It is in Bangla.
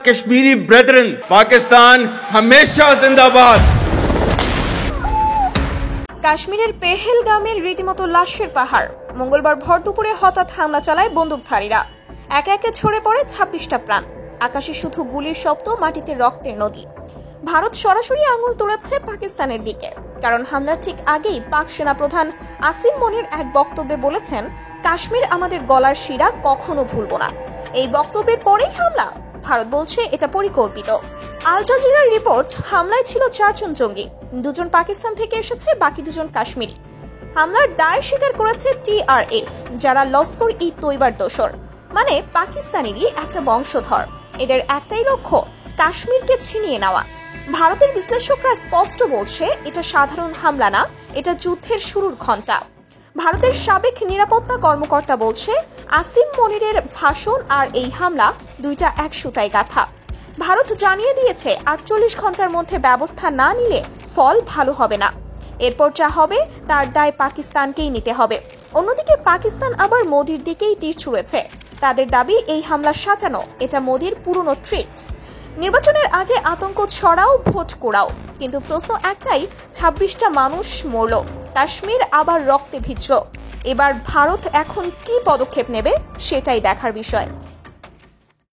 कश्मीरी ब्रदरन, पाकिस्तान हमेशा जिंदाबाद। কাশ্মীরের পেহেলগামের রীতিমতো লাশের পাহাড়। মঙ্গলবার ভর দুপুরে হঠাৎ হামলা চালায় বন্দুকধারীরা। একে একে ছড়ে পড়ে ২৬টা প্রাণ। আকাশে শুধু গুলির শব্দ, মাটিতে রক্তের নদী। ভারত সরাসরি আঙুল তুলেছে পাকিস্তানের দিকে, কারণ হামলার ঠিক আগেই পাক সেনাপ্রধান আসিম মনির এক বক্তব্যে বলেছেন, কাশ্মীর আমাদের গলার শিরা, কখনো ভুলব না। এই বক্তব্যের পরেই হামলা। ভারত বলছে এটা পরিকল্পিত। আল জাজিরার রিপোর্ট, হামলায় ছিল ৪ জন জঙ্গি, ২ জন পাকিস্তান থেকে এসেছে, বাকি ২ জন কাশ্মীরি। হামলার দায় স্বীকার করেছে TRF, যারা লস্কর-ই-তৈবার দোসর, মানে পাকিস্তানেরই একটা বংশধর। এদের একটাই লক্ষ্য, কাশ্মীরকে ছিনিয়ে নেওয়া। ভারতের বিশ্লেষকরা স্পষ্ট বলছে, এটা সাধারণ হামলা না, এটা যুদ্ধের শুরুর ঘণ্টা। ভারতের সাবেক নিরাপত্তা কর্মকর্তা বলছে, আসিম মনিরের ভাষণ আর এই হামলা দুইটা এক সুতায় গাঁথা। ভারত জানিয়ে দিয়েছে ৪৮ ঘন্টার মধ্যে ব্যবস্থা না নিলে ফল ভালো হবে না। এরপর যা হবে তার দায় পাকিস্তানকেই নিতে হবে। অন্যদিকে পাকিস্তান আবার মোদির দিকেই তীর ছুঁড়েছে। তাদের দাবি, এই হামলা সাজানো, এটা মোদির পুরনো ট্রিক্স। নির্বাচনের আগে আতঙ্ক ছড়াও, ভোট কোড়াও। কিন্তু প্রশ্ন একটাই, ২৬টা মানুষ মরল, কাশ্মীর আবার রক্তে ভিজল। এবার ভারত এখন কি পদক্ষেপ নেবে, সেটাই দেখার বিষয়।